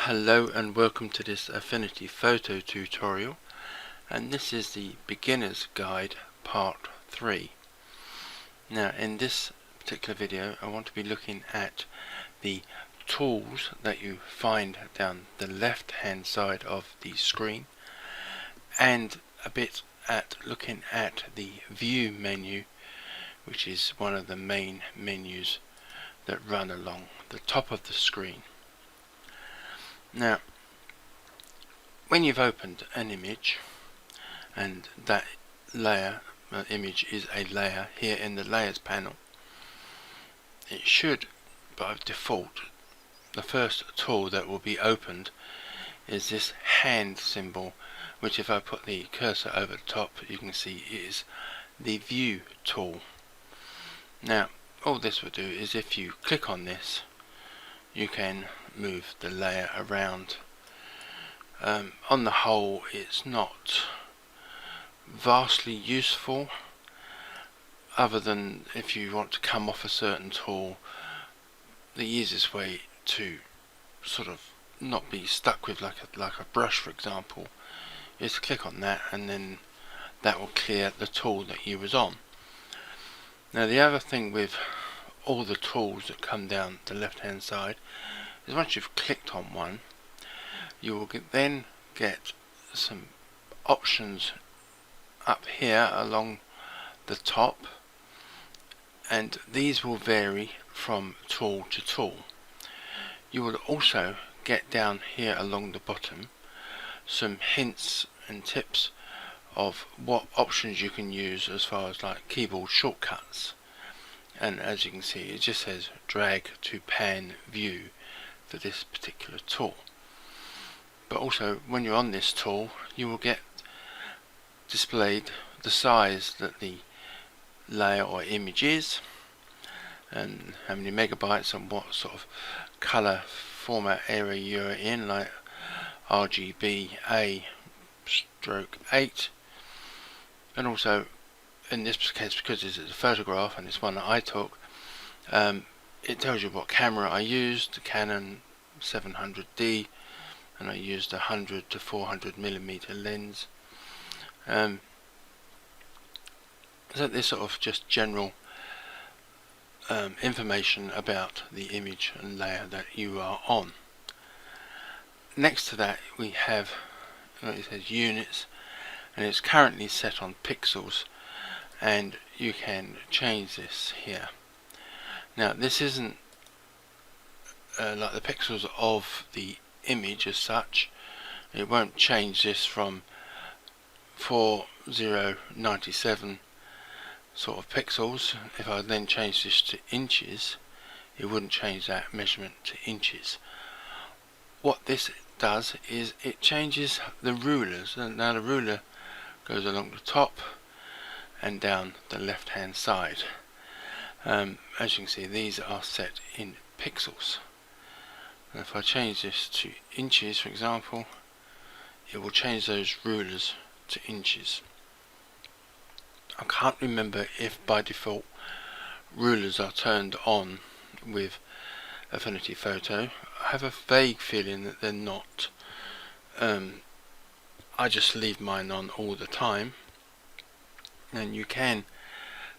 Hello and welcome to this Affinity Photo tutorial, and this is the Beginner's Guide Part 3. Now in this particular video I want to be looking at the tools that you find down the left hand side of the screen, and a bit at looking at the View menu, which is one of the main menus that run along the top of the screen. Now, when you've opened an image, and that layer, image is a layer here in the Layers panel, it should, by default, the first tool that will be opened is this hand symbol, which if I put the cursor over the top, you can see is the View tool. Now, all this will do is if you click on this, you can move the layer around. On the whole, it's not vastly useful, other than if you want to come off a certain tool. The easiest way to sort of not be stuck with like a brush, for example, is to click on that, and then that will clear the tool that you was on. Now the other thing with all the tools that come down the left hand side is once you've clicked on one, you will then get some options up here along the top, and these will vary from tool to tool. You will also get down here along the bottom some hints and tips of what options you can use as far as like keyboard shortcuts. And as you can see, it just says drag to pan view for this particular tool. But also when you're on this tool, you will get displayed the size that the layer or image is, and how many megabytes and what sort of color format area you're in, like RGB A/8, and also in this case, because this is a photograph and it's one that I took, it tells you what camera I used, the Canon 700D, and I used a 100 to 400mm lens. So this sort of just general information about the image and layer that you are on. Next to that we have, it says units, and it's currently set on pixels, and you can change this here. Now this isn't like the pixels of the image as such. It won't change this from 4097 sort of pixels. If I then change this to inches, it wouldn't change that measurement to inches. What this does is it changes the rulers, and now the ruler goes along the top and down the left hand side. As you can see, these are set in pixels. And if I change this to inches, for example, it will change those rulers to inches. I can't remember if by default rulers are turned on with Affinity Photo. I have a vague feeling that they're not. I just leave mine on all the time. And you can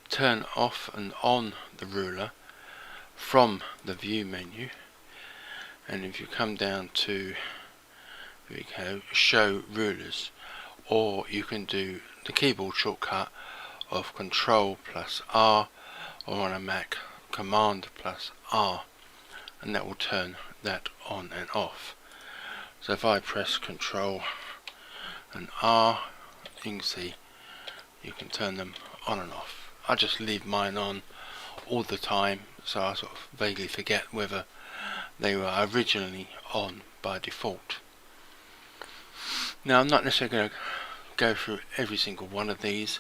turn off and on the ruler from the View menu, and if you come down to, here we go, show rulers, or you can do the keyboard shortcut of Control plus R, or on a Mac Command plus R, and that will turn that on and off. So if I press Control and R, you can see you can turn them on and off. I just leave mine on all the time, so I sort of vaguely forget whether they were originally on by default. Now I'm not necessarily going to go through every single one of these.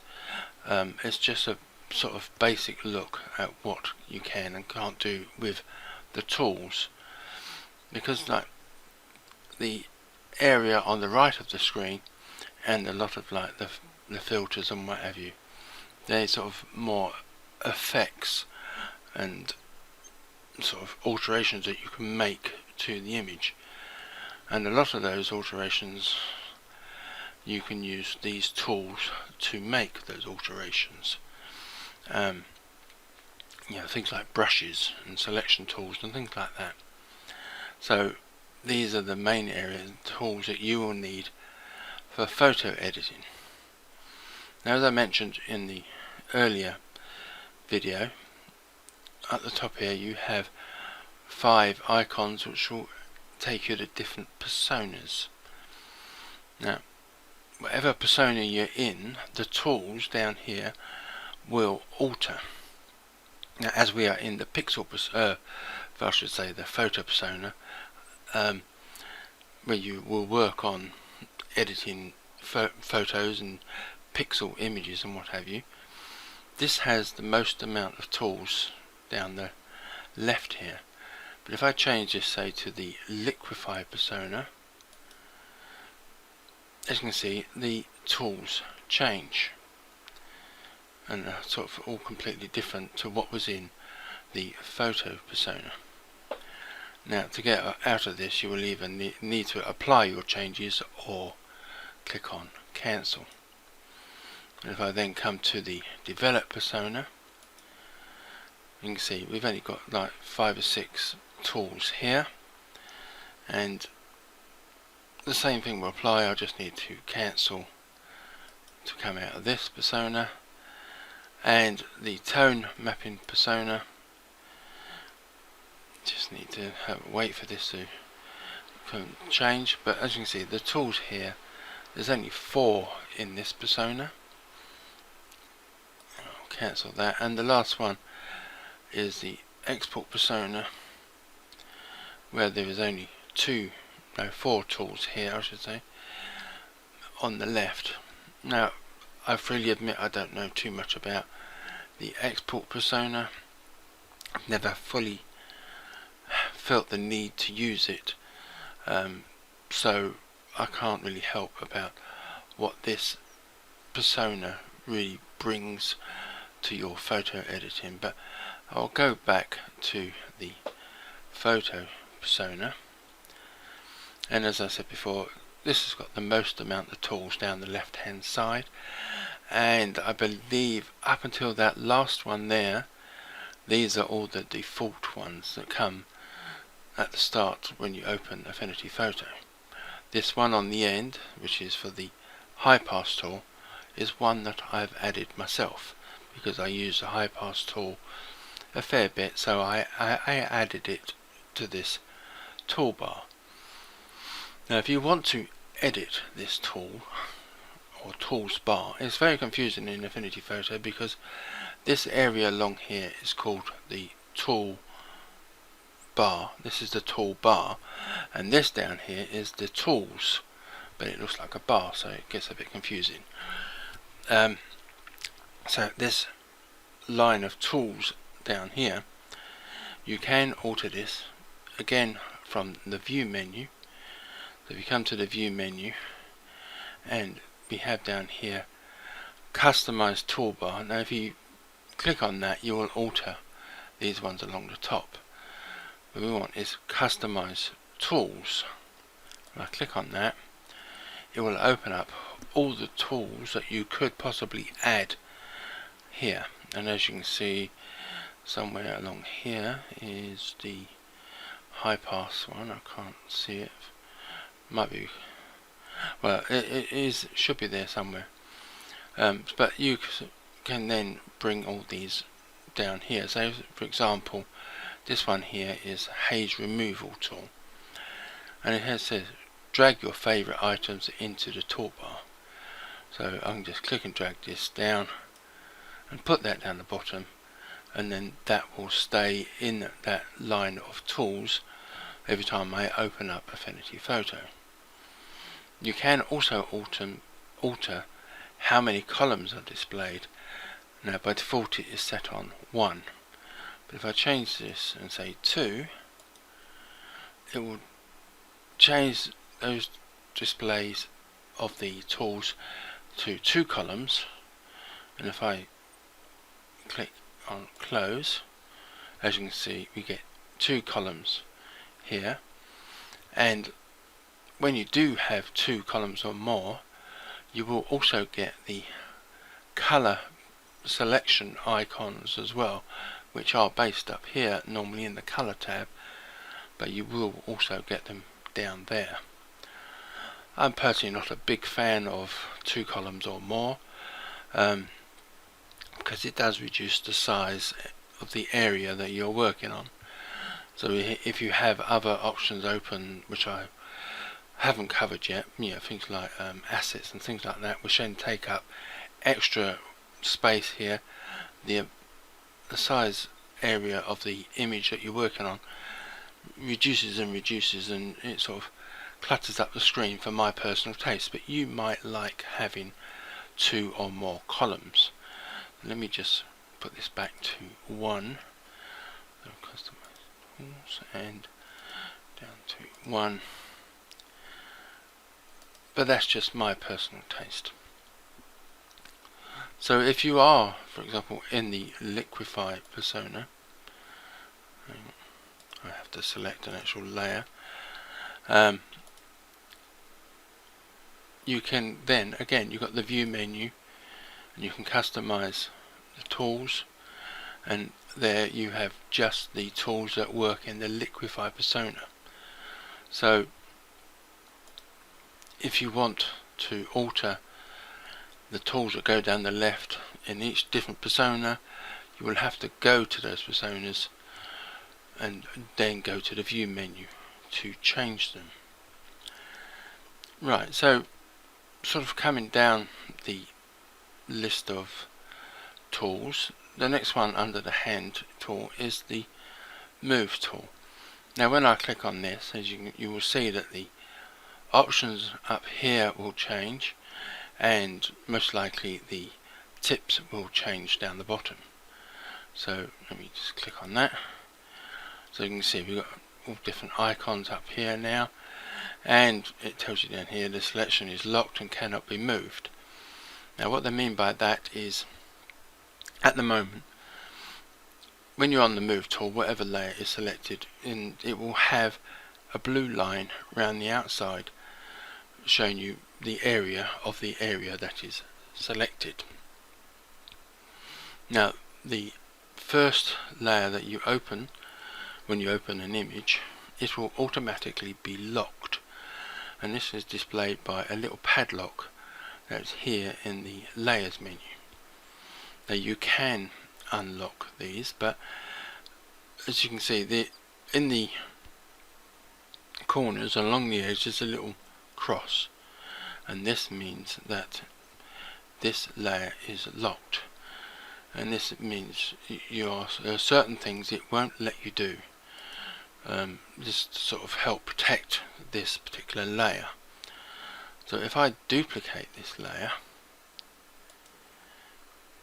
It's just a sort of basic look at what you can and can't do with the tools, because like the area on the right of the screen and a lot of like the filters and what have you, they're sort of more effects and sort of alterations that you can make to the image. and a lot of those alterations you can use these tools to make those alterations. Things like brushes and selection tools and things like that. So these are the main areas and tools that you will need for photo editing. Now, as I mentioned in the earlier video, at the top here you have 5 icons which will take you to different personas. Now, whatever persona you're in, the tools down here will alter. Now, as we are in the pixel I should say the photo persona, where you will work on editing photos and pixel images and what have you, this has the most amount of tools down the left here. But if I change this, say, to the liquify persona, as you can see, the tools change and are sort of all completely different to what was in the photo persona. Now, to get out of this, you will either need to apply your changes or click on cancel. And if I then come to the develop persona, you can see we've only got like 5 or 6 tools here, and the same thing will apply. I just need to cancel to come out of this persona. And the tone mapping persona, just need to wait for this to change, but as you can see, the tools here, there's only 4 in this persona. I'll cancel that, and the last one is the export persona, where there is only 4 tools here, I should say, on the left. Now, I freely admit I don't know too much about the export persona. I've never fully felt the need to use it, so I can't really help about what this persona really brings to your photo editing. But I'll go back to the photo persona, and as I said before, this has got the most amount of tools down the left hand side, and I believe up until that last one there, these are all the default ones that come at the start when you open Affinity Photo. This one on the end, which is for the high pass tool, is one that I've added myself because I use the high pass tool a fair bit, so I added it to this toolbar. Now, if you want to edit this tool or tools bar, it's very confusing in Affinity Photo because this area along here is called the tool bar. This is the tool bar, and this down here is the tools, but it looks like a bar, so it gets a bit confusing. So this line of tools down here, you can alter this again from the view menu. So if you come to the view menu, and we have down here customize toolbar. Now if you click on that, you will alter these ones along the top. What we want is customize tools. When I click on that, it will open up all the tools that you could possibly add here. And as you can see, somewhere along here is the high pass one. I can't see it. Might be, well, it should be there somewhere. But you can then bring all these down here. So for example, this one here is Haze removal tool, and it says drag your favorite items into the toolbar. So I can just click and drag this down and put that down the bottom, and then that will stay in that line of tools every time I open up Affinity Photo. You can also alter how many columns are displayed. Now by default it is set on 1, but if I change this and say 2, it will change those displays of the tools to 2 columns, and if I click on close, as you can see, we get 2 columns here, and when you do have 2 columns or more, you will also get the color selection icons as well, which are based up here normally in the color tab, but you will also get them down there. I'm personally not a big fan of 2 columns or more, because it does reduce the size of the area that you're working on. So if you have other options open which I haven't covered yet, things like assets and things like that, which then take up extra space here, the size area of the image that you're working on reduces and reduces, and it sort of clutters up the screen for my personal taste. But you might like having 2 or more columns. Let me just put this back to 1, customize tools, and down to 1, but that's just my personal taste. So if you are, for example, in the liquify persona, I have to select an actual layer, you can then, again, you've got the view menu, and you can customize the tools, and there you have just the tools that work in the liquify persona. So if you want to alter the tools that go down the left in each different persona, you will have to go to those personas and then go to the view menu to change them. Right, so sort of coming down the list of tools, the next one under the hand tool is the move tool. Now when I click on this, as you will see that the options up here will change, and most likely the tips will change down the bottom. So let me just click on that. So you can see we've got all different icons up here now, and it tells you down here the selection is locked and cannot be moved. Now what they mean by that is, at the moment, when you're on the move tool, whatever layer is selected, it will have a blue line around the outside showing you the area of the area that is selected. Now the first layer that you open, when you open an image, it will automatically be locked, and this is displayed by a little padlock that's here in the layers menu. Now you can unlock these, but as you can see, in the corners along the edge is a little cross, and this means that this layer is locked, and this means there are certain things it won't let you do, just to sort of help protect this particular layer. So if I duplicate this layer,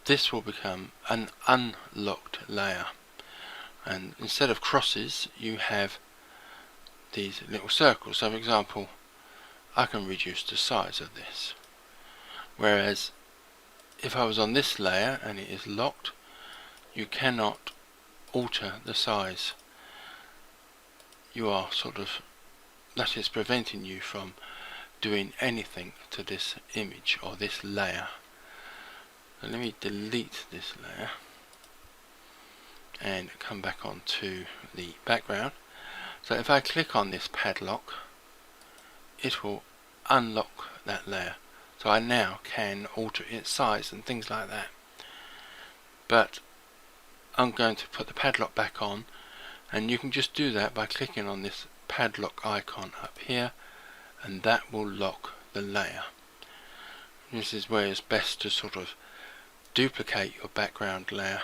this will become an unlocked layer, and instead of crosses you have these little circles. So for example, I can reduce the size of this, whereas if I was on this layer and it is locked, you cannot alter the size. You are that is preventing you from doing anything to this image or this layer. So let me delete this layer and come back onto the background. So if I click on this padlock, it will unlock that layer. So I now can alter its size and things like that. But I'm going to put the padlock back on, and you can just do that by clicking on this padlock icon up here, and that will lock the layer. This is where it's best to sort of duplicate your background layer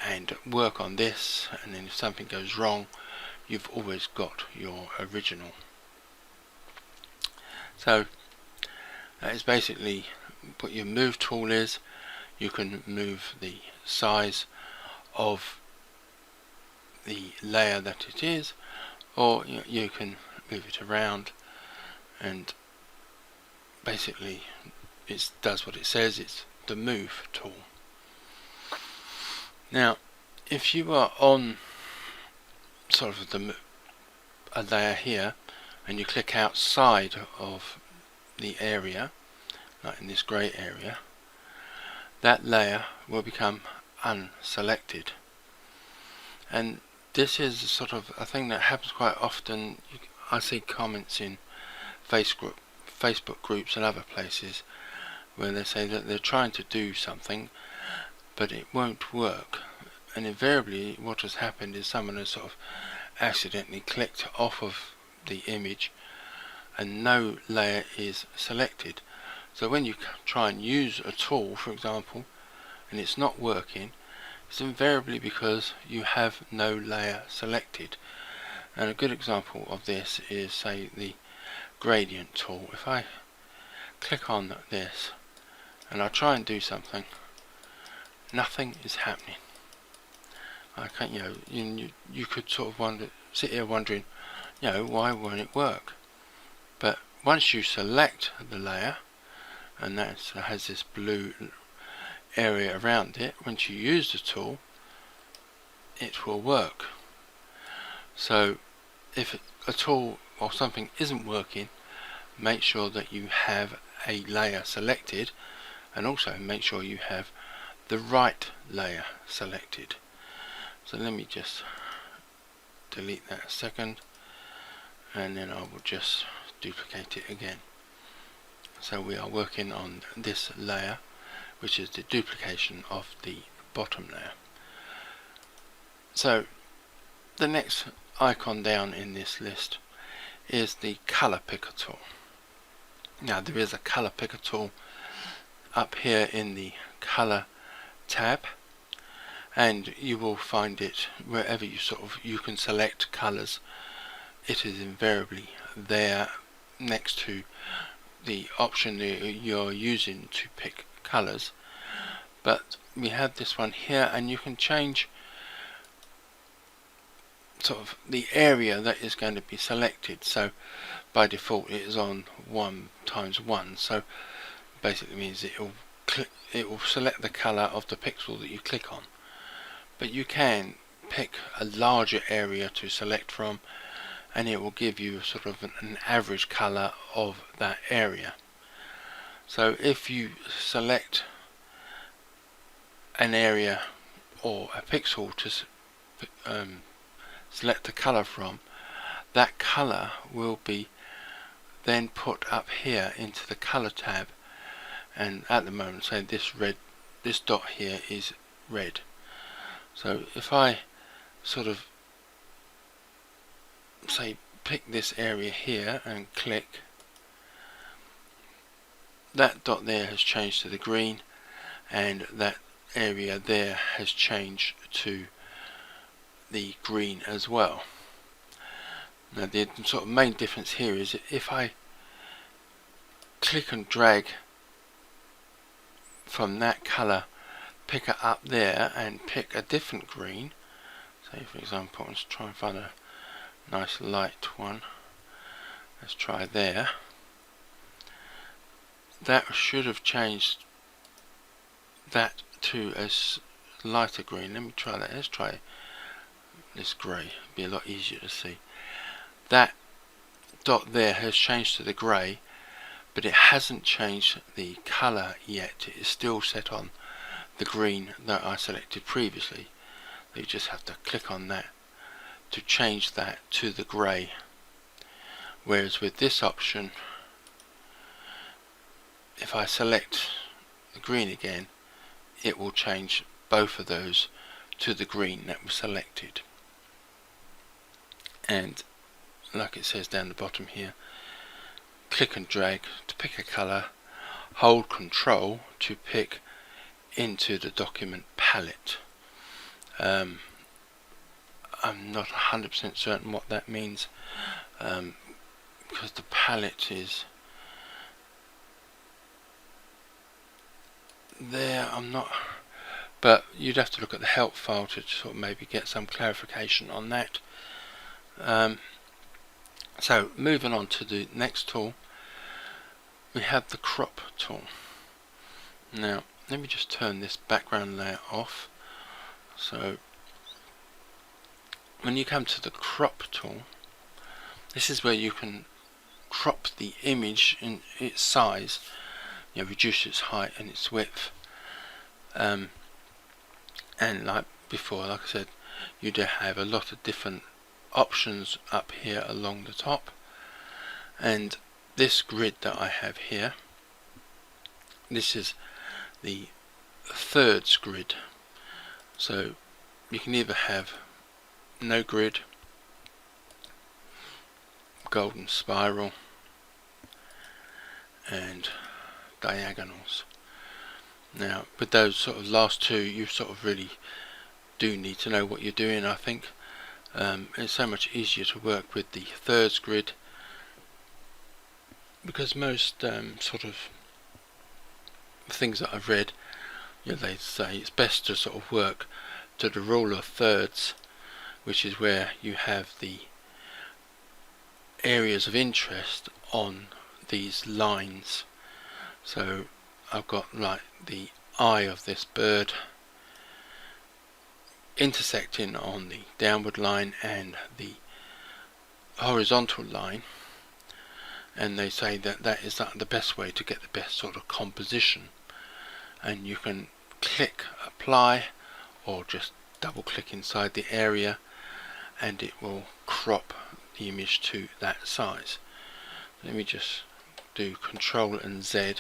and work on this, and then if something goes wrong, you've always got your original. So that is basically what your move tool is. You can move the size of the layer that it is, or you can move it around, and basically it does what it says. It's the move tool. Now if you are on sort of a layer here and you click outside of the area, like in this grey area, that layer will become unselected. And this is sort of a thing that happens quite often. I see comments in Facebook groups and other places where they say that they're trying to do something but it won't work, and invariably what has happened is someone has sort of accidentally clicked off of the image and no layer is selected. So when you try and use a tool, for example, and it's not working, it's invariably because you have no layer selected. And a good example of this is, say, the gradient tool. If I click on this and I try and do something, nothing is happening. I can't, you could sort of sit here wondering, why won't it work? But once you select the layer, and that has this blue area around it, once you use the tool, it will work. So if a tool or something isn't working, make sure that you have a layer selected, and also make sure you have the right layer selected. So let me just delete that a second, and then I will just duplicate it again. So we are working on this layer, which is the duplication of the bottom layer. So the next icon down in this list is the color picker tool. Now there is a color picker tool up here in the color tab, and you will find it wherever you can select colors. It is invariably there next to the option that you're using to pick colors. But we have this one here, and you can change sort of the area that is going to be selected. So by default it is on 1x1, so basically means it will select the color of the pixel that you click on. But you can pick a larger area to select from, and it will give you sort of an average color of that area. So if you select an area or a pixel to select the color from, that color will be then put up here into the color tab, and at the moment, say this dot here is red. So if I sort of say pick this area here and click, that dot there has changed to the green, and that area there has changed to the green as well. Now the sort of main difference here is if I click and drag from that color picker up there and pick a different green, say for example, let's try and find a nice light one, let's try there, that should have changed that to a lighter green. Let me try that. Let's try this grey, be a lot easier to see. That dot there has changed to the grey, but it hasn't changed the colour yet. It is still set on the green that I selected previously. You just have to click on that to change that to the grey. Whereas with this option, if I select the green again, it will change both of those to the green that was selected. And like it says down the bottom here, click and drag to pick a colour, hold Control to pick into the document palette. I'm not 100% certain what that means, because the palette is there, I'm not, but you'd have to look at the help file to sort of maybe get some clarification on that. So moving on to the next tool, we have the crop tool. Now let me just turn this background layer off. So when you come to the crop tool, this is where you can crop the image in its size, reduce its height and its width, and like before, like I said, you do have a lot of different options up here along the top. And this grid that I have here, this is the thirds grid, so you can either have no grid, golden spiral, and diagonals. Now with those sort of last two, you sort of really do need to know what you're doing. I think it's so much easier to work with the thirds grid, because most sort of things that I've read, they say it's best to sort of work to the rule of thirds, which is where you have the areas of interest on these lines. So I've got like the eye of this bird intersecting on the downward line and the horizontal line, and they say that that is the best way to get the best sort of composition. And you can click apply or just double click inside the area and it will crop the image to that size. Let me just do Control and Z,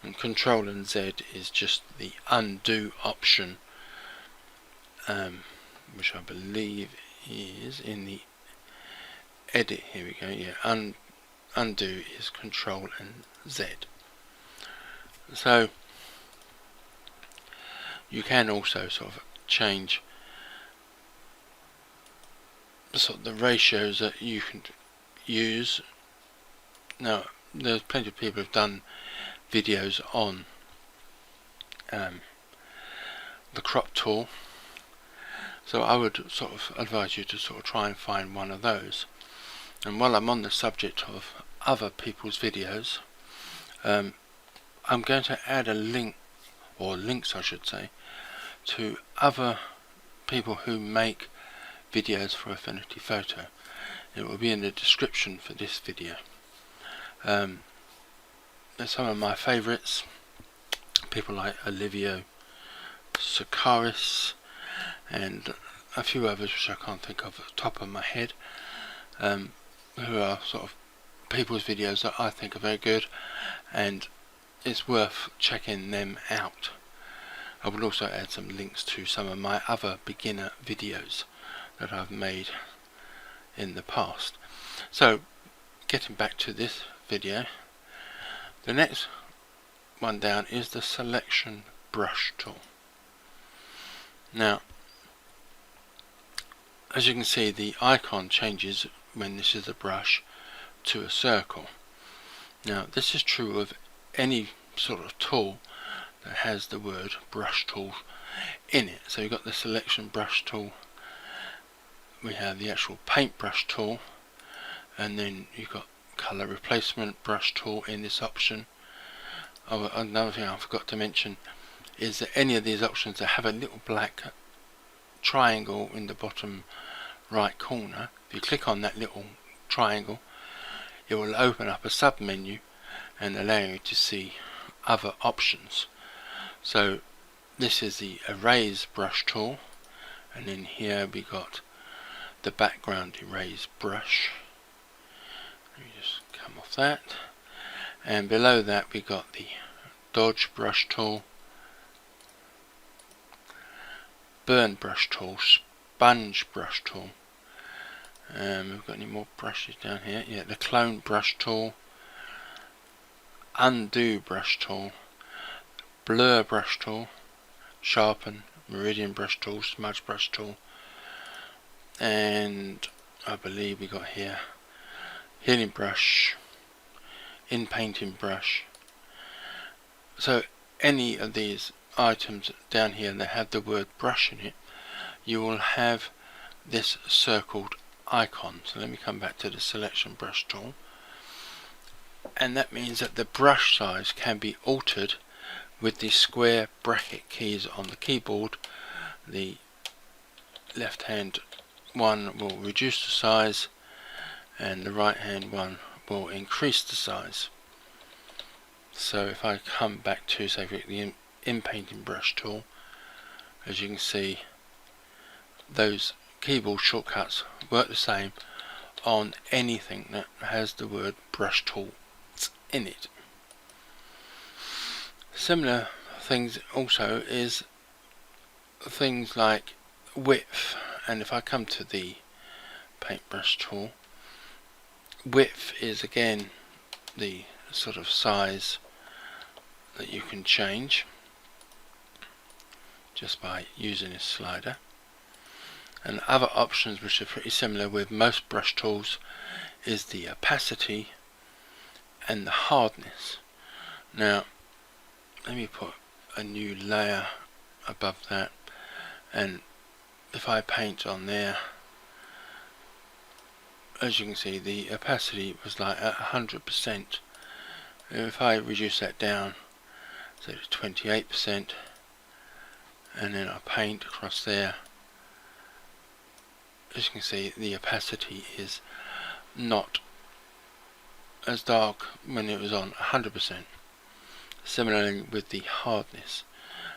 and Control and Z is just the undo option, which I believe is in the edit. Here we go. Yeah, undo is Control and Z. So you can also sort of change sort of the ratios that you can use. Now there's plenty of people who've done videos on the crop tool, so I would sort of advise you to sort of try and find one of those. And while I'm on the subject of other people's videos, I'm going to add a link, or links I should say, to other people who make videos for Affinity Photo. It will be in the description for this video. There's some of my favourites, people like Olivia Sakaris and a few others which I can't think of at the top of my head, who are sort of people's videos that I think are very good, and it's worth checking them out. I will also add some links to some of my other beginner videos that I've made in the past. So getting back to this video, the next one down is the selection brush tool. Now as you can see, the icon changes when this is a brush to a circle. Now this is true of any sort of tool that has the word brush tool in it. So you've got the selection brush tool, we have the actual paintbrush tool, and then you've got color replacement brush tool in this option. Oh, another thing I forgot to mention is that any of these options that have a little black triangle in the bottom right corner, if you click on that little triangle, it will open up a sub menu and allow you to see other options. So this is the erase brush tool, and then here we got the background erase brush. Let me just come off that, and below that we got the dodge brush tool, burn brush tool, sponge brush tool. We've got any more brushes down here? Yeah, the clone brush tool, undo brush tool, blur brush tool, sharpen, meridian brush tool, smudge brush tool, and I believe we got here healing brush, in painting brush. So any of these items down here that have the word brush in it, you will have this circled icon. So let me come back to the selection brush tool, and that means that the brush size can be altered with the square bracket keys on the keyboard. The left hand one will reduce the size and the right hand one will increase the size. So if I come back to, say, the in-painting brush tool, as you can see, those keyboard shortcuts work the same on anything that has the word brush tool in it. Similar things also is things like width, and if I come to the paintbrush tool, width is again the sort of size that you can change just by using this slider. And other options which are pretty similar with most brush tools is the opacity and the hardness. Now let me put a new layer above that, and if I paint on there, as you can see, the opacity was like at 100%. If I reduce that down, say to 28%, and then I paint across there, as you can see, the opacity is not as dark when it was on 100%. Similarly with the hardness.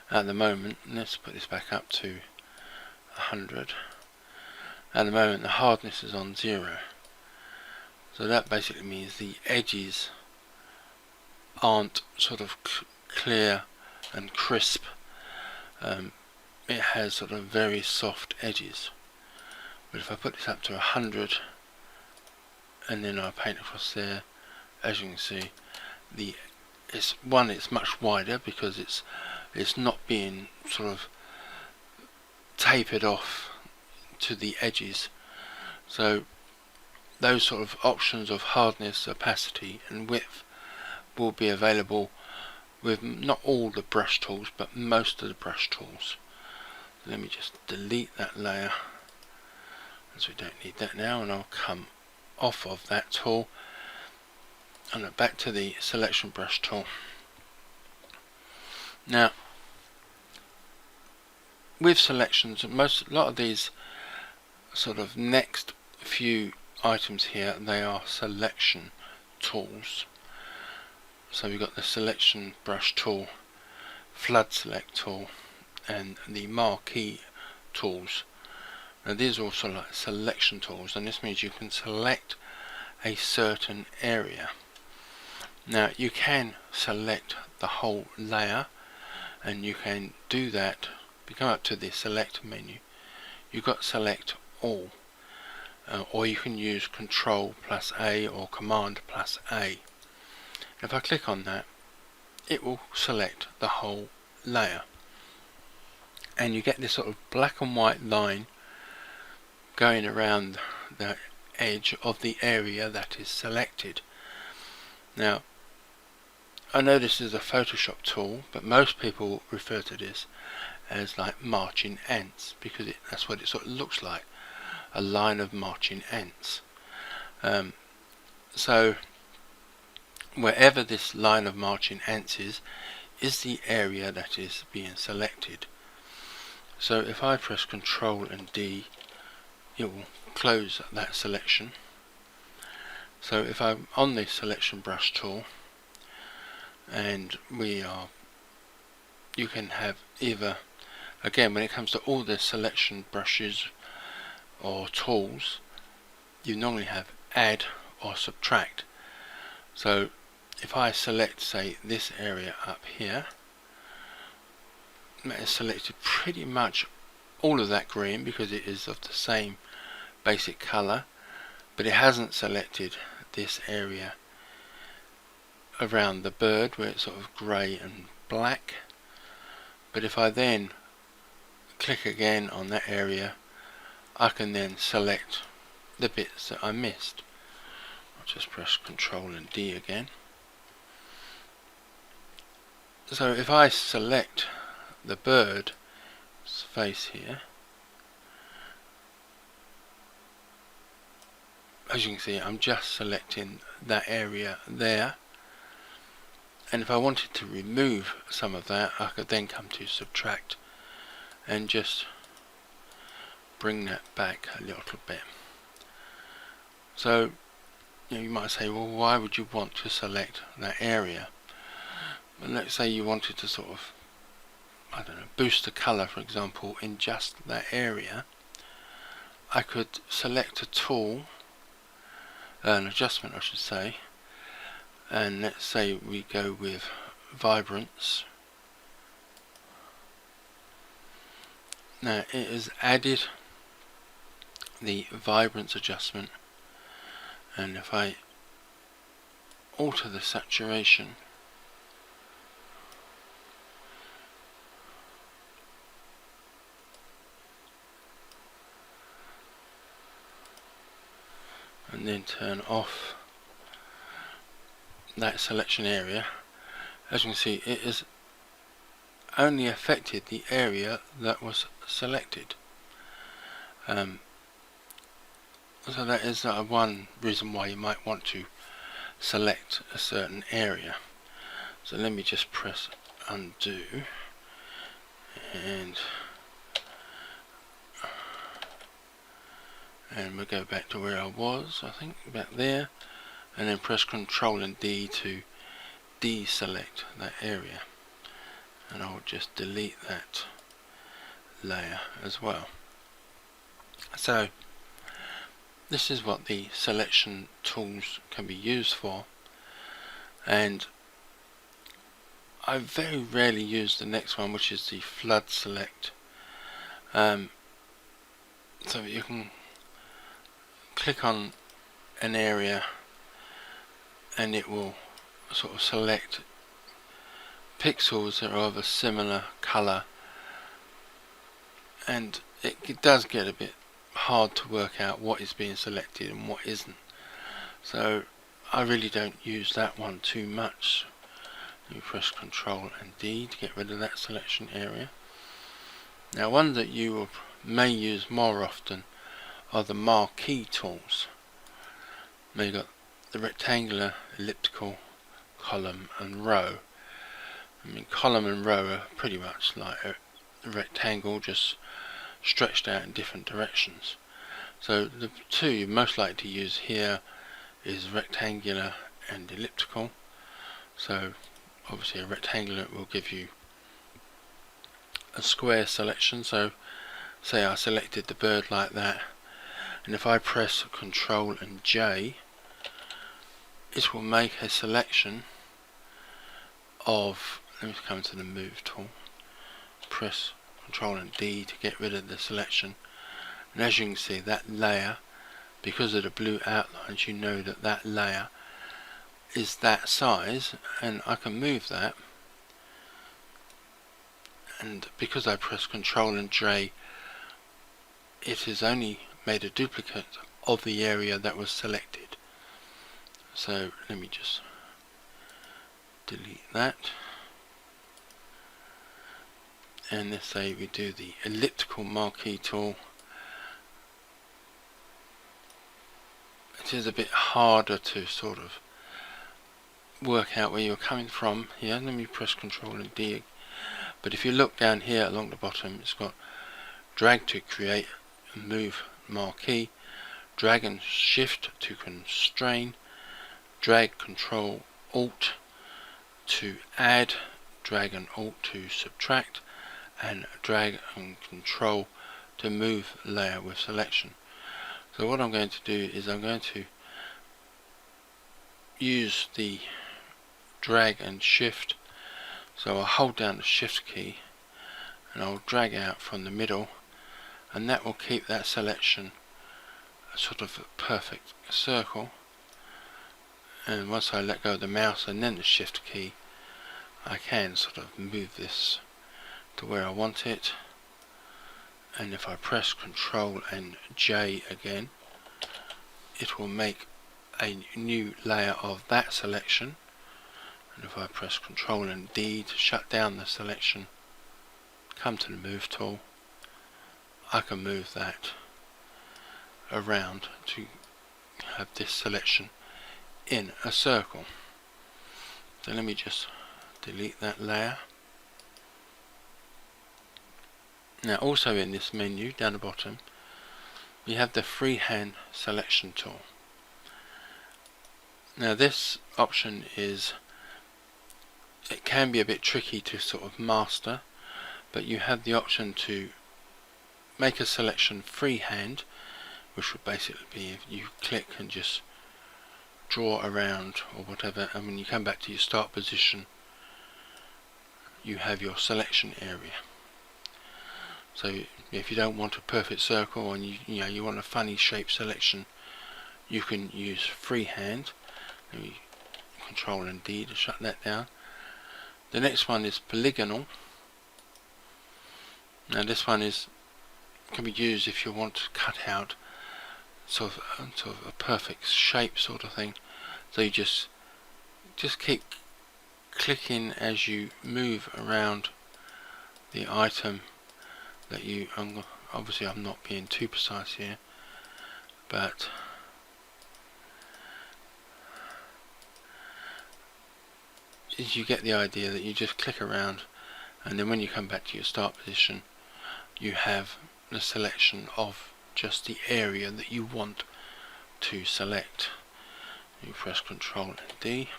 At the moment, let's put this back up to 100. At the moment the hardness is on 0. So that basically means the edges aren't sort of clear and crisp. It has sort of very soft edges. But if I put this up to 100 and then I paint across there, as you can see, it's much wider because it's not being sort of tapered off to the edges. So those sort of options of hardness, opacity and width will be available with not all the brush tools but most of the brush tools. Let me just delete that layer as we don't need that now, and I'll come off of that tool and back to the selection brush tool. Now with selections, a lot of these sort of next few items here, they are selection tools. So we've got the selection brush tool, flood select tool, and the marquee tools. Now these are also like selection tools, and this means you can select a certain area. Now you can select the whole layer, and you can do that. If you come up to the select menu, you've got select all, or you can use Control plus A or Command plus A. If I click on that, it will select the whole layer, and you get this sort of black and white line going around the edge of the area that is selected. Now I know this is a Photoshop tool, but most people refer to this as like marching ants, because that's what it sort of looks like, a line of marching ants. So wherever this line of marching ants is the area that is being selected. So if I press Control and D, it will close that selection. So if I'm on the selection brush tool, and you can have either, again, when it comes to all the selection brushes or tools, you normally have add or subtract. So if I select, say, this area up here, that is selected pretty much all of that green because it is of the same basic color, but it hasn't selected this area around the bird where it's sort of grey and black. But if I then click again on that area, I can then select the bits that I missed. I'll just press Control and D again. So if I select the bird's face here, as you can see, I'm just selecting that area there, and if I wanted to remove some of that, I could then come to subtract and just bring that back a little bit. So you might say, well, why would you want to select that area? But let's say you wanted to sort of, I don't know, boost the color, for example, in just that area. I could select a tool, an adjustment I should say, and let's say we go with vibrance. Now it has added the vibrance adjustment, and if I alter the saturation, and then turn off that selection area, as you can see it has only affected the area that was selected. So that is one reason why you might want to select a certain area. So let me just press undo, and we'll go back to where I was, I think, back there, and then press Ctrl and D to deselect that area, and I'll just delete that layer as well. So this is what the selection tools can be used for, and I very rarely use the next one, which is the flood select. So you can click on an area and it will sort of select pixels that are of a similar color, and it does get a bit hard to work out what is being selected and what isn't. So I really don't use that one too much. You press Ctrl and D to get rid of that selection area. Now one that you may use more often are the Marquee Tools. Now you've got the rectangular, elliptical, column and row. I mean, column and row are pretty much like a rectangle, just stretched out in different directions. So the two you're most likely to use here is rectangular and elliptical. So obviously a rectangular will give you a square selection. So say I selected the bird like that, and if I press Ctrl and J, it will make a selection of, let me come to the move tool, press Ctrl and D to get rid of the selection, and as you can see that layer, because of the blue outlines, you know that that layer is that size, and I can move that, and because I press Ctrl and J, it has only made a duplicate of the area that was selected. So let me just delete that, and let's say we do the elliptical marquee tool. It is a bit harder to sort of work out where you're coming from here. Let me press Ctrl and D, but if you look down here along the bottom, it's got drag to create and move marquee, drag and shift to constrain, drag Control Alt to add, drag and Alt to subtract, and drag and Control to move layer with selection. So what I'm going to do is I'm going to use the drag and shift. So I'll hold down the shift key and I'll drag out from the middle, and that will keep that selection a sort of a perfect circle. And once I let go of the mouse and then the shift key, I can sort of move this to where I want it. And if I press Ctrl and J again, it will make a new layer of that selection. And if I press Ctrl and D to shut down the selection, come to the move tool, I can move that around to have this selection in a circle. So let me just delete that layer. Now also in this menu down the bottom we have the Freehand selection tool, Now this option it can be a bit tricky to sort of master, but you have the option to make a selection freehand, which would basically be if you click and just draw around or whatever, and when you come back to your start position you have your selection area. So if you don't want a perfect circle and you want a funny shape selection, you can use freehand. Let me Control and D to shut that down. The next one is Polygonal. Now this one can be used if you want to cut out sort of a perfect shape sort of thing. So you just keep clicking as you move around the item that you, obviously I'm not being too precise here, but you get the idea that you just click around, and then when you come back to your start position you have the selection of just the area that you want to select. You press Control and D,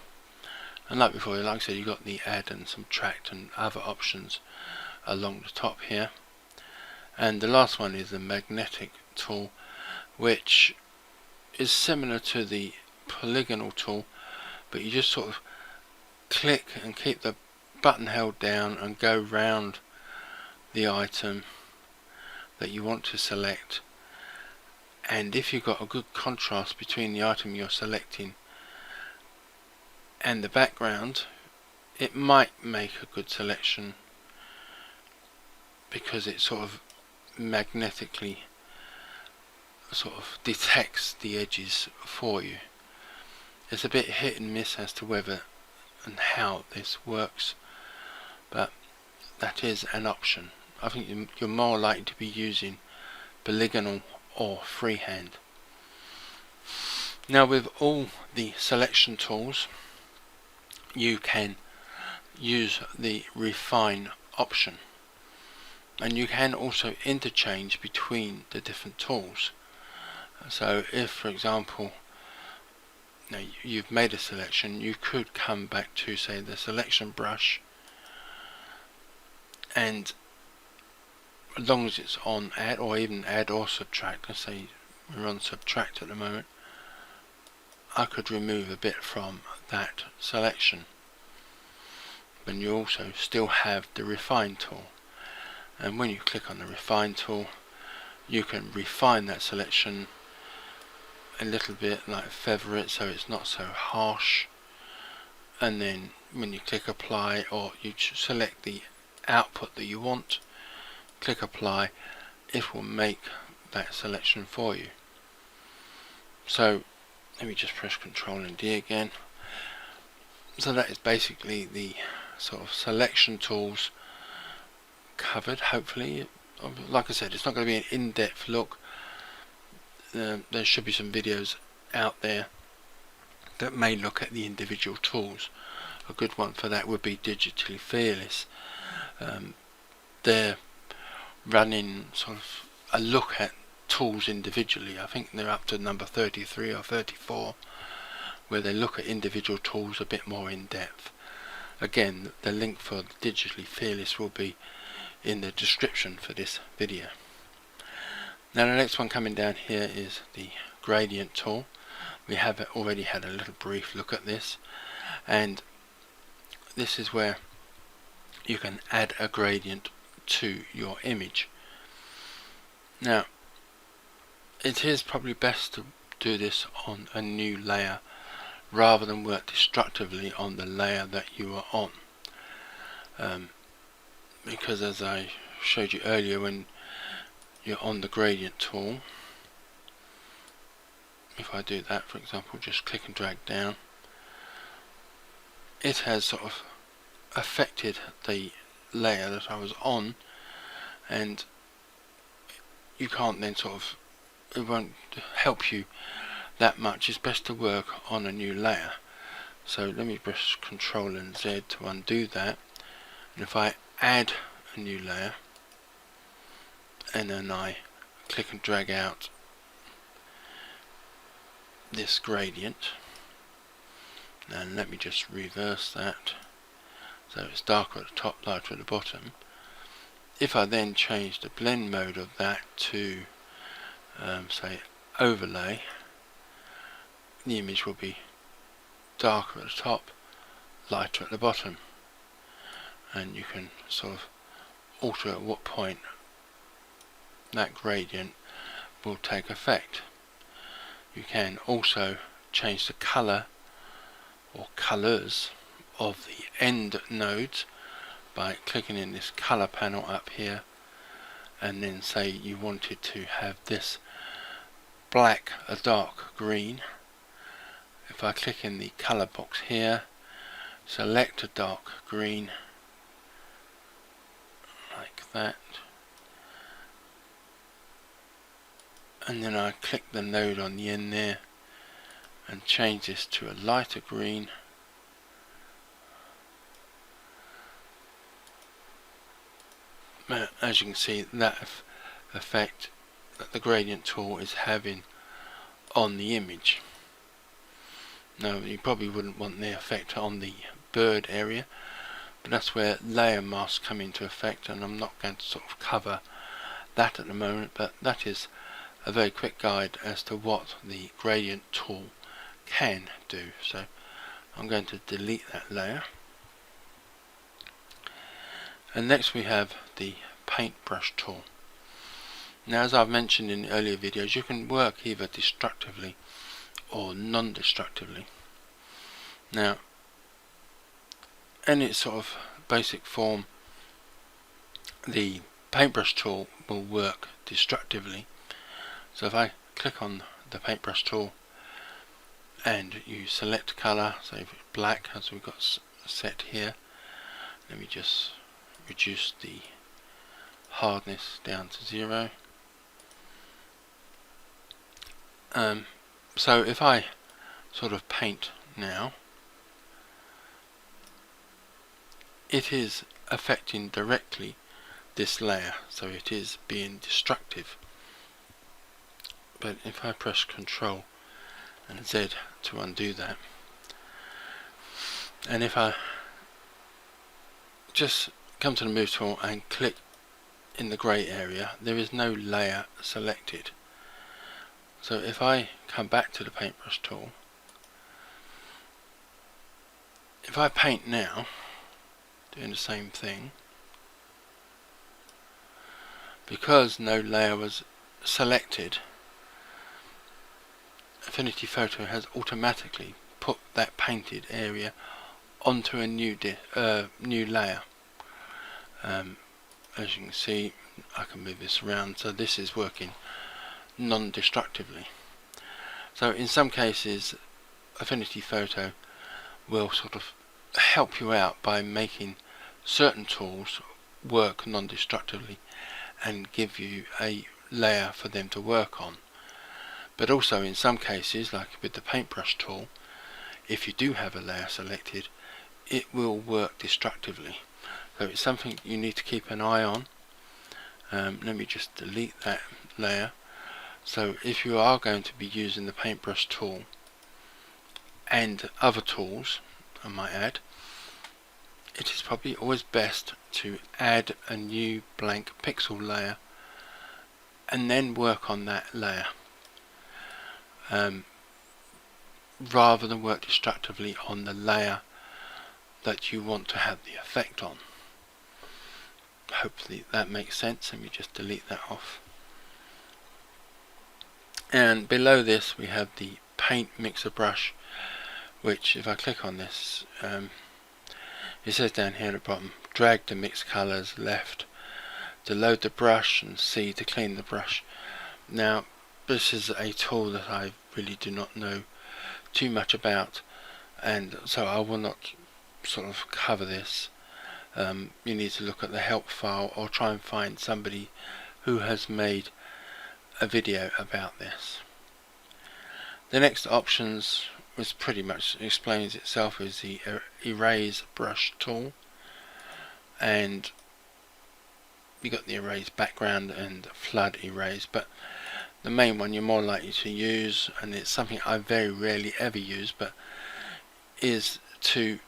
and like before, like I said, you got the add and subtract and other options along the top here. And the last one is the magnetic tool, which is similar to the polygonal tool, but you just sort of click and keep the button held down and go round the item that you want to select. And if you've got a good contrast between the item you're selecting and the background, it might make a good selection, because it sort of magnetically sort of detects the edges for you. It's a bit hit and miss as to whether and how this works, but that is an option. I think you're more likely to be using polygonal or freehand. Now with all the selection tools you can use the refine option, and you can also interchange between the different tools. So if, for example, now you've made a selection, you could come back to, say, the selection brush, and as long as it's on add, or even add or subtract, let's say we're on subtract at the moment, I could remove a bit from that selection. But you also still have the refine tool, and when you click on the refine tool you can refine that selection a little bit, like feather it so it's not so harsh, and then when you click apply, or you select the output that you want, click apply, it will make that selection for you. So let me just press Control and D again. So that is basically the sort of selection tools covered, hopefully. Like I said, it's not going to be an in-depth look. There should be some videos out there that may look at the individual tools. A good one for that would be Digitally Fearless. They're running sort of a look at tools individually. I think they're up to number 33 or 34, where they look at individual tools a bit more in depth. Again, the link for Digitally Fearless will be in the description for this video. Now the next one coming down here is the gradient tool. We have already had a little brief look at this, and this is where you can add a gradient to your image. Now it is probably best to do this on a new layer rather than work destructively on the layer that you are on, because as I showed you earlier, when you're on the gradient tool, if I do that, for example, just click and drag down, it has sort of affected the layer that I was on, and you can't then sort of, it won't help you that much. It's best to work on a new layer. So let me press Control and Z to undo that, and if I add a new layer and then I click and drag out this gradient, And let me just reverse that, so it's darker at the top, lighter at the bottom. If I then change the blend mode of that to say overlay, the image will be darker at the top, lighter at the bottom, and you can sort of alter at what point that gradient will take effect. You can also change the colour or colours of the end nodes by clicking in this colour panel up here, and then say you wanted to have this black a dark green. If I click in the colour box here, select a dark green like that, and then I click the node on the end there and change this to a lighter green. As you can see, that effect that the gradient tool is having on the image. Now you probably wouldn't want the effect on the bird area, but that's where layer masks come into effect, and I'm not going to sort of cover that at the moment, but that is a very quick guide as to what the gradient tool can do. So I'm going to delete that layer, and next we have the paintbrush tool. Now, as I've mentioned in earlier videos, you can work either destructively or non-destructively. Now, in its sort of basic form, the paintbrush tool will work destructively. So if I click on the paintbrush tool and you select colour, say black as we've got set here, let me just reduce the hardness down to 0. So if I sort of paint now, it is affecting directly this layer, so it is being destructive. But if I press Ctrl and Z to undo that, and if I just come to the move tool and click in the grey area, there is no layer selected. So if I come back to the paintbrush tool, if I paint now, doing the same thing, because no layer was selected, Affinity Photo has automatically put that painted area onto a new layer. As you can see, I can move this around, so this is working non-destructively. So in some cases, Affinity Photo will sort of help you out by making certain tools work non-destructively and give you a layer for them to work on. But also in some cases, like with the paintbrush tool, if you do have a layer selected, it will work destructively. So it's something you need to keep an eye on. Let me just delete that layer. So if you are going to be using the paintbrush tool and other tools, I might add, it is probably always best to add a new blank pixel layer and then work on that layer, rather than work destructively on the layer that you want to have the effect on. Hopefully that makes sense. Let me just delete that off. And below this we have the paint mixer brush, which if I click on this, it says down here at the bottom, drag to mix colours, left to load the brush, and C to clean the brush. Now this is a tool that I really do not know too much about, and so I will not sort of cover this. You need to look at the help file or try and find somebody who has made a video about this. The next options, which pretty much explains itself, is the erase brush tool, and you got the erase background and flood erase, but the main one you're more likely to use, and it's something I very rarely ever use, but is to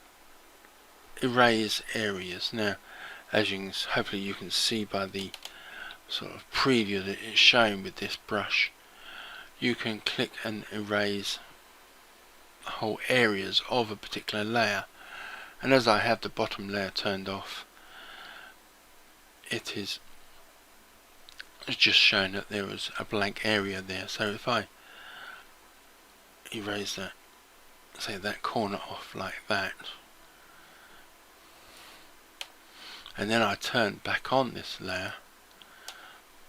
erase areas. Now, as you can, hopefully you can see by the sort of preview that it's shown with this brush, you can click and erase whole areas of a particular layer. And as I have the bottom layer turned off, it's just showing that there was a blank area there. So if I erase that, say that corner off like that, and then I turn back on this layer,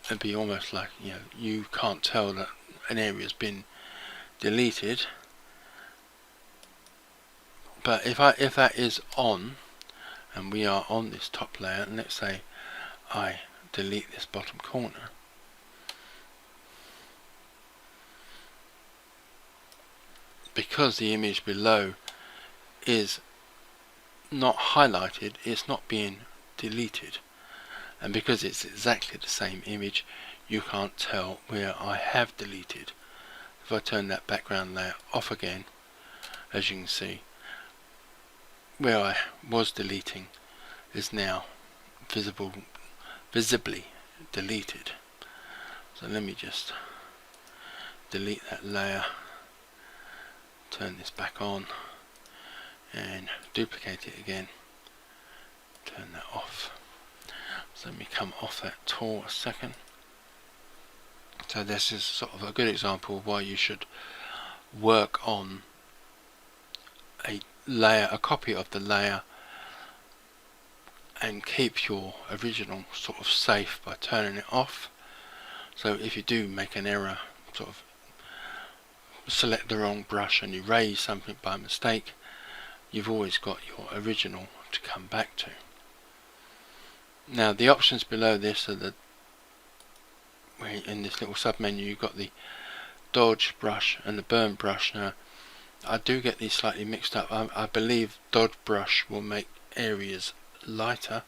it'd be almost like, you know, you can't tell that an area has been deleted. But if that is on, and we are on this top layer, and let's say I delete this bottom corner, because the image below is not highlighted, it's not being deleted, and because it's exactly the same image, you can't tell where I have deleted. If I turn that background layer off again, as you can see, where I was deleting is now visibly deleted. So let me just delete that layer, turn this back on, and duplicate it again, turn that off. So let me come off that tool a second. So this is sort of a good example of why you should work on a layer, a copy of the layer, and keep your original sort of safe by turning it off. So if you do make an error, sort of select the wrong brush and erase something by mistake, you've always got your original to come back to. Now the options below this are the, in this little sub menu you've got the dodge brush and the burn brush. Now I do get these slightly mixed up. I believe dodge brush will make areas lighter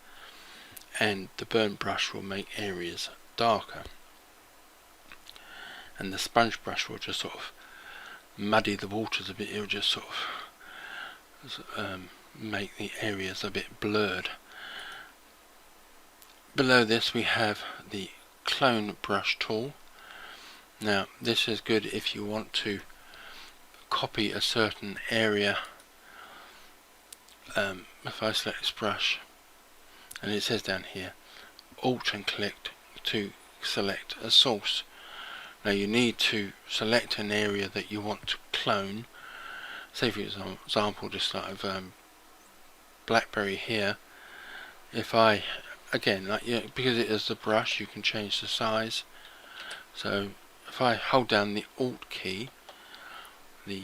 and the burn brush will make areas darker, and the sponge brush will just sort of muddy the waters a bit. It will just sort of make the areas a bit blurred. Below this we have the clone brush tool. Now this is good if you want to copy a certain area. If I select this brush, and it says down here Alt and click to select a source. Now you need to select an area that you want to clone. Say for example, just like Blackberry here. If I, again, like, yeah, because it is the brush, you can change the size. So if I hold down the Alt key, the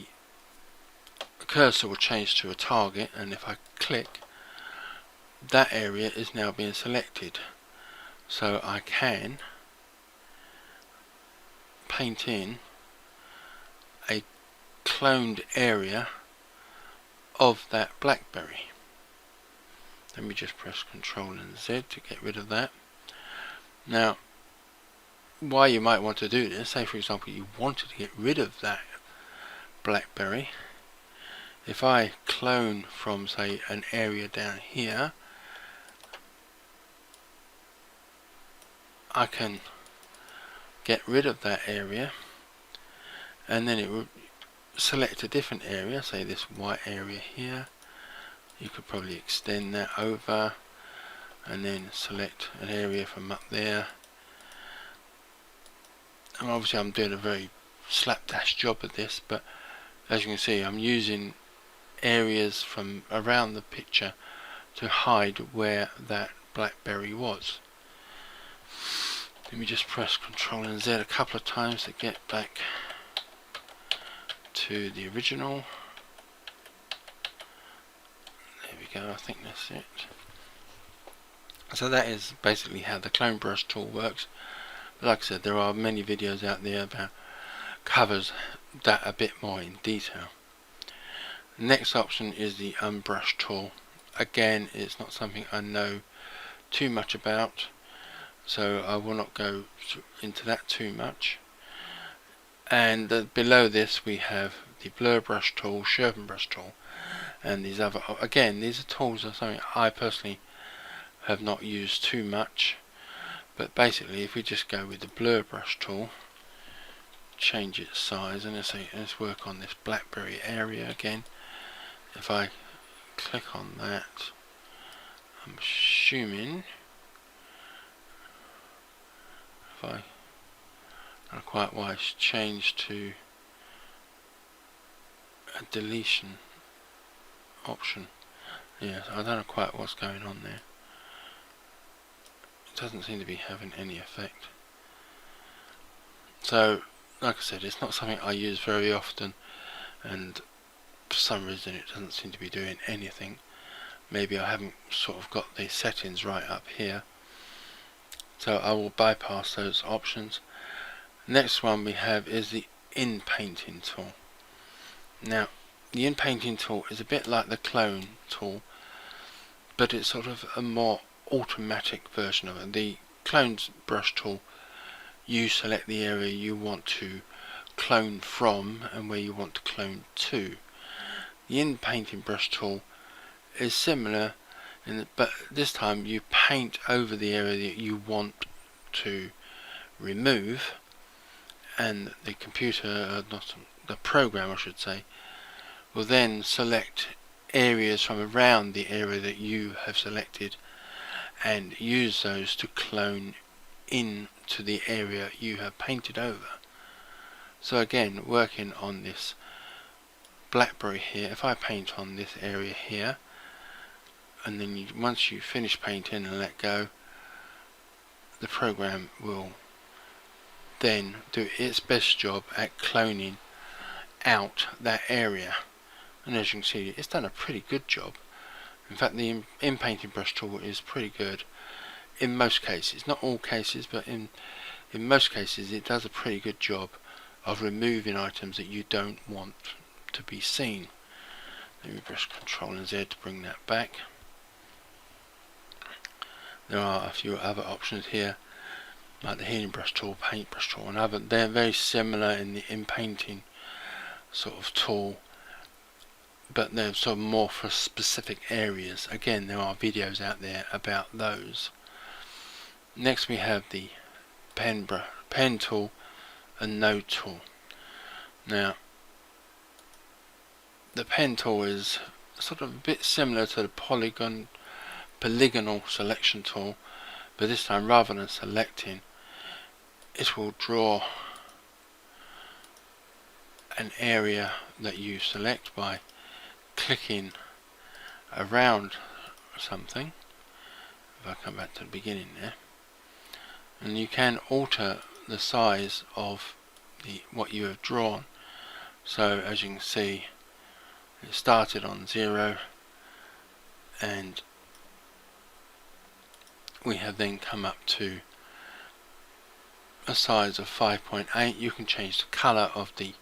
cursor will change to a target, and if I click, that area is now being selected. So I can paint in a cloned area of that Blackberry. Let me just press Ctrl and Z to get rid of that. Now, why you might want to do this, say for example you wanted to get rid of that Blackberry, if I clone from, say, an area down here, I can get rid of that area, and then it will select a different area, say this white area here. You could probably extend that over and then select an area from up there. And obviously I'm doing a very slapdash job of this, but as you can see I'm using areas from around the picture to hide where that Blackberry was. Let me just press Ctrl and Z a couple of times to get back to the original. There we go, I think that's it. So that is basically how the clone brush tool works. But like I said, there are many videos out there about covers that a bit more in detail. The next option is the unbrush tool. Again, it's not something I know too much about, so I will not go into that too much. And below this we have the blur brush tool, sharpen brush tool, and these other, again, these are tools are something I personally have not used too much, but basically if we just go with the blur brush tool, change its size, and let's work on this blackberry area again. If I click on that, I'm assuming if I not quite why it's changed to a deletion option. Yes, I don't know quite what's going on there. It doesn't seem to be having any effect. So, like I said, it's not something I use very often, and for some reason it doesn't seem to be doing anything. Maybe I haven't sort of got the settings right up here. So I will bypass those options. Next one we have is the in-painting tool. Now, the in-painting tool is a bit like the clone tool, but it's sort of a more automatic version of it. The clone brush tool, you select the area you want to clone from and where you want to clone to. The in-painting brush tool is similar, but this time you paint over the area that you want to remove, and the computer, not the program I should say, will then select areas from around the area that you have selected and use those to clone into the area you have painted over. So again, working on this blackberry here, if I paint on this area here, and then once you finish painting and let go, the program will then do its best job at cloning out that area. And as you can see, it's done a pretty good job. In fact, the in-painting brush tool is pretty good in most cases. Not all cases, but in most cases it does a pretty good job of removing items that you don't want to be seen. Let me press Ctrl and Z to bring that back. There are a few other options here, like the healing brush tool, paint brush tool, and other. They're very similar in the in-painting sort of tool, but they're sort of more for specific areas. Again, there are videos out there about those. Next we have the pen tool and node tool. Now, the pen tool is sort of a bit similar to the polygonal selection tool, but this time rather than selecting, it will draw an area that you select by clicking around something. If I come back to the beginning there, and you can alter the size of what you have drawn. So as you can see, it started on 0, and we have then come up to a size of 5.8. You can change the colour of the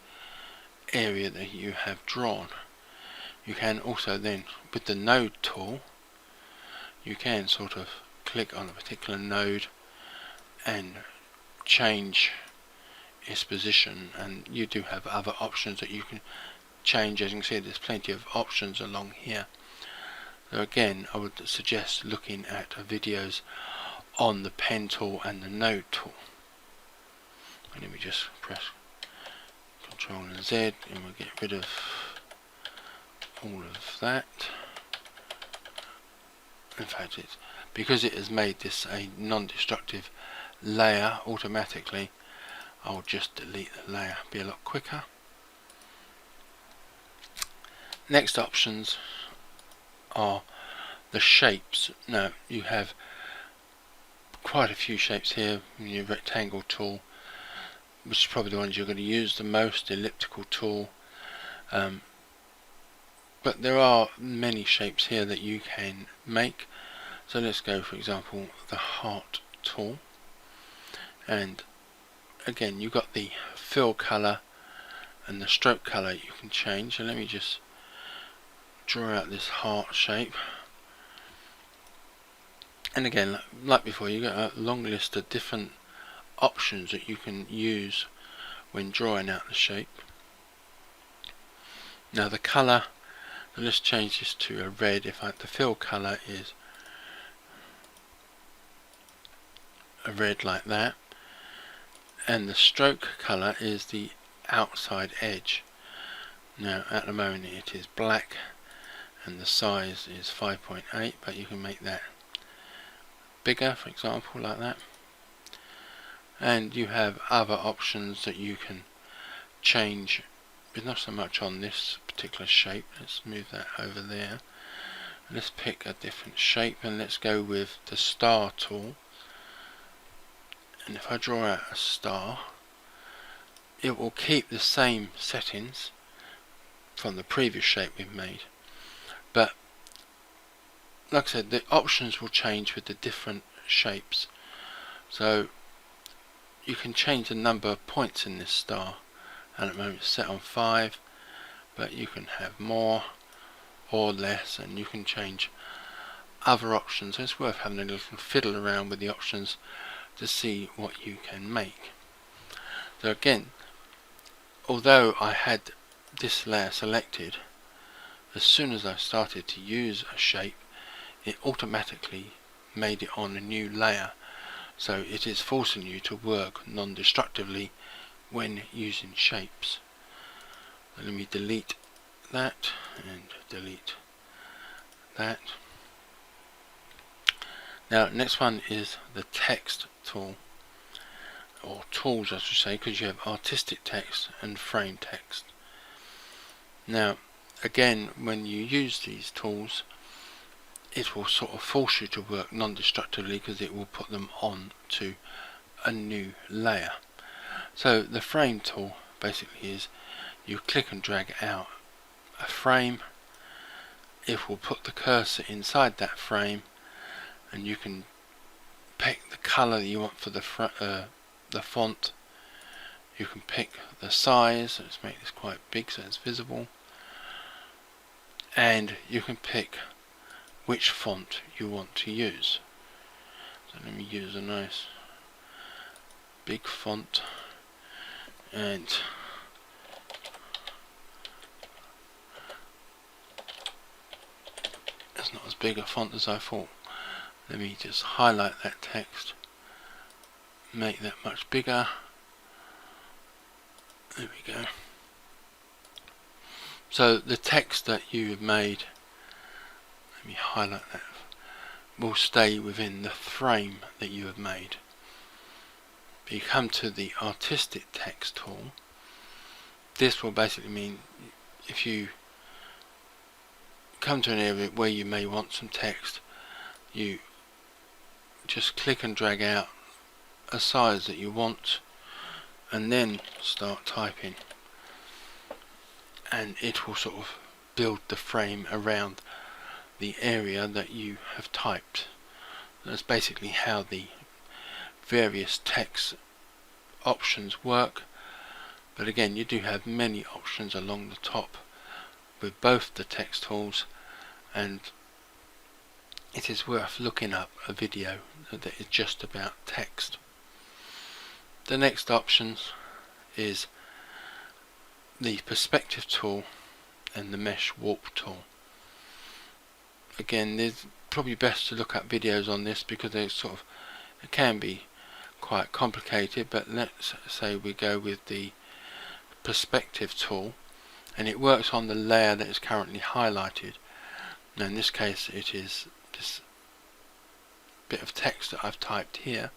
area that you have drawn. You can also then, with the node tool, you can sort of click on a particular node and change its position, and you do have other options that you can change. As you can see, there's plenty of options along here. So again, I would suggest looking at videos on the pen tool and the node tool. And let me just press Ctrl and Z, and we'll get rid of all of that. In fact, it's because it has made this a non-destructive layer automatically, I'll just delete the layer, be a lot quicker. Next options are the shapes. Now you have quite a few shapes here. Your rectangle tool, which is probably the ones you're going to use the most, elliptical tool, but there are many shapes here that you can make. So let's go, for example, the heart tool, and again you've got the fill color and the stroke color you can change. And let me just draw out this heart shape, and again, like before, you got a long list of different options that you can use when drawing out the shape. Now the color, So let's change this to a red. The fill color is a red like that, and the stroke color is the outside edge. Now at the moment it is black and the size is 5.8, but you can make that bigger, for example, like that. And you have other options that you can change, but not so much on this particular shape. Let's move that over there. Let's pick a different shape, and let's go with the star tool. And if I draw out a star, it will keep the same settings from the previous shape we've made, but like I said, the options will change with the different shapes. So you can change the number of points in this star, and at the moment it's set on 5, but you can have more or less, and you can change other options. It's worth having a little fiddle around with the options to see what you can make. So again, although I had this layer selected, as soon as I started to use a shape, it automatically made it on a new layer. So it is forcing you to work non-destructively when using shapes. So let me delete that and delete that. Now next one is the text tool, or tools I should say, because you have artistic text and frame text. Now again, when you use these tools, it will sort of force you to work non-destructively because it will put them on to a new layer. So the frame tool basically is you click and drag out a frame, it will put the cursor inside that frame, and you can pick the color that you want for the font. You can pick the size. Let's make this quite big so it's visible, and you can pick which font you want to use. So let me use a nice big font, and it's not as big a font as I thought. Let me just highlight that text, make that much bigger. There we go. So the text that you have made, let me highlight that, will stay within the frame that you have made. If you come to the artistic text tool, this will basically mean if you come to an area where you may want some text, you just click and drag out a size that you want and then start typing, and it will sort of build the frame around the area that you have typed. That's basically how the various text options work, but again you do have many options along the top with both the text tools, and it is worth looking up a video that is just about text. The next options is the perspective tool and the mesh warp tool. Again, it's probably best to look up videos on this because it can be quite complicated, but let's say we go with the perspective tool, and it works on the layer that is currently highlighted. Now in this case it is this bit of text that I've typed here,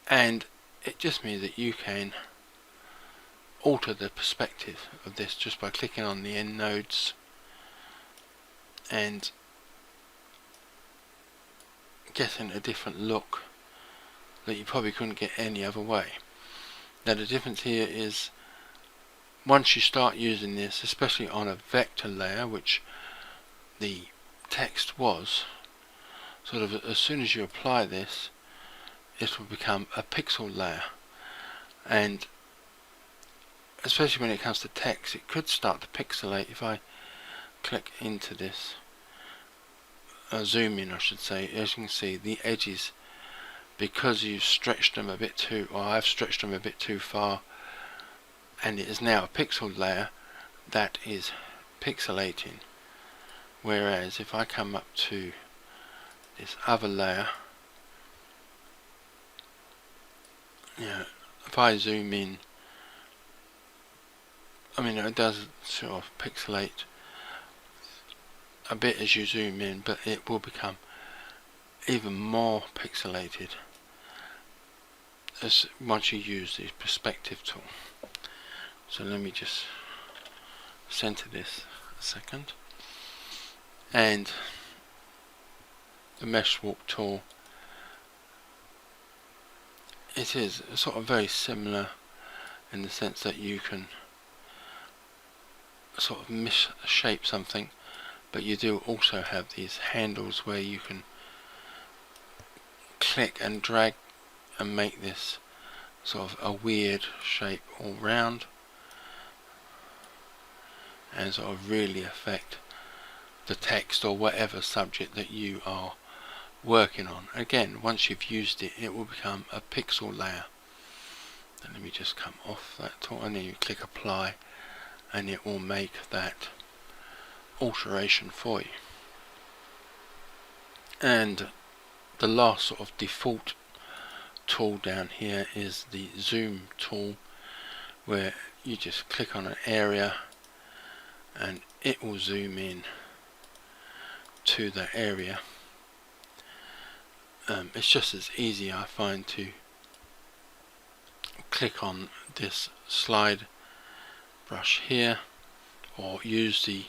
and it just means that you can alter the perspective of this just by clicking on the end nodes and getting a different look that you probably couldn't get any other way. Now the difference here is once you start using this, especially on a vector layer, which the text was, sort of as soon as you apply this, it will become a pixel layer, and especially when it comes to text, it could start to pixelate. If I click into this, zoom in I should say, as you can see the edges, because you've stretched them a bit too, or I've stretched them a bit too far, and it is now a pixel layer that is pixelating. Whereas if I come up to this other layer, if I zoom in, I mean it does sort of pixelate a bit as you zoom in, but it will become even more pixelated as once you use the perspective tool. So let me just center this a second, and the mesh warp tool, it is sort of very similar in the sense that you can sort of misshape something, but you do also have these handles where you can click and drag and make this sort of a weird shape all round, and sort of really affect the text or whatever subject that you are working on. Again, once you've used it, it will become a pixel layer. And let me just come off that tool, and then you click apply, and it will make that alteration for you. And the last sort of default tool down here is the zoom tool, where you just click on an area and it will zoom in to the area. It's just as easy, I find, to click on this slide brush here, or use the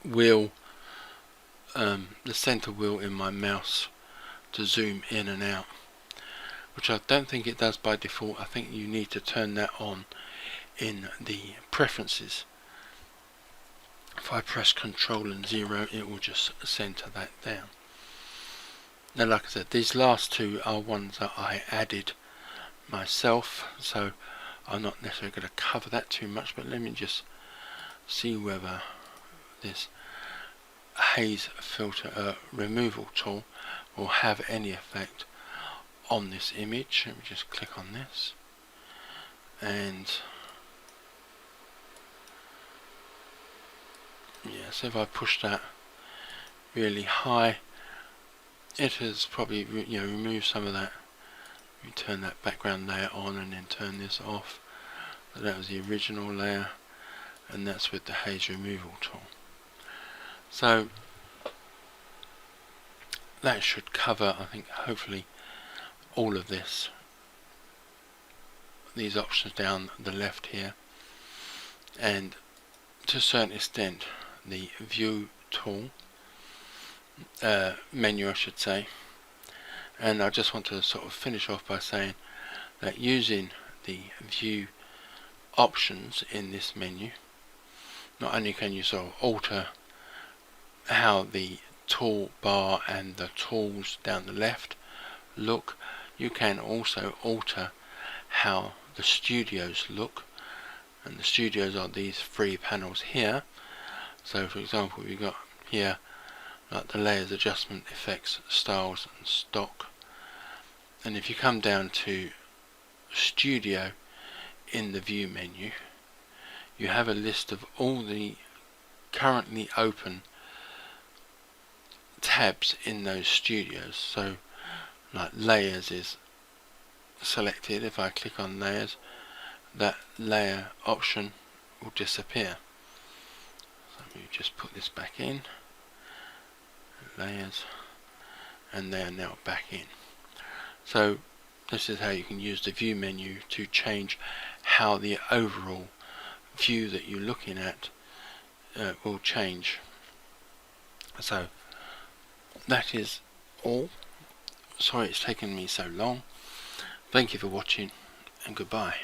wheel, the center wheel in my mouse to zoom in and out, which I don't think it does by default. I think you need to turn that on in the preferences. If I press Control and 0, it will just center that down. Now, like I said, these last two are ones that I added myself, so I'm not necessarily going to cover that too much, but let me just see whether this Haze filter removal tool will have any effect on this image. Let me just click on this, and yeah, so if I push that really high, it has probably removed some of that. You turn that background layer on and then turn this off. So that was the original layer, and that's with the Haze removal tool. So that should cover, I think, hopefully all of this, these options down the left here, and to a certain extent the view tool menu, I should say. And I just want to sort of finish off by saying that using the view options in this menu, not only can you sort of alter how the toolbar and the tools down the left look, you can also alter how the studios look. And the studios are these three panels here. So for example, we've got here like the layers, adjustment, effects, styles and stock. And if you come down to studio in the view menu, you have a list of all the currently open tabs in those studios. So like layers is selected. If I click on layers, that layer option will disappear. So let me just put this back in, layers, and they are now back in. So this is how you can use the view menu to change how the overall view that you're looking at will change. So that is all. Sorry it's taken me so long. Thank you for watching, and goodbye.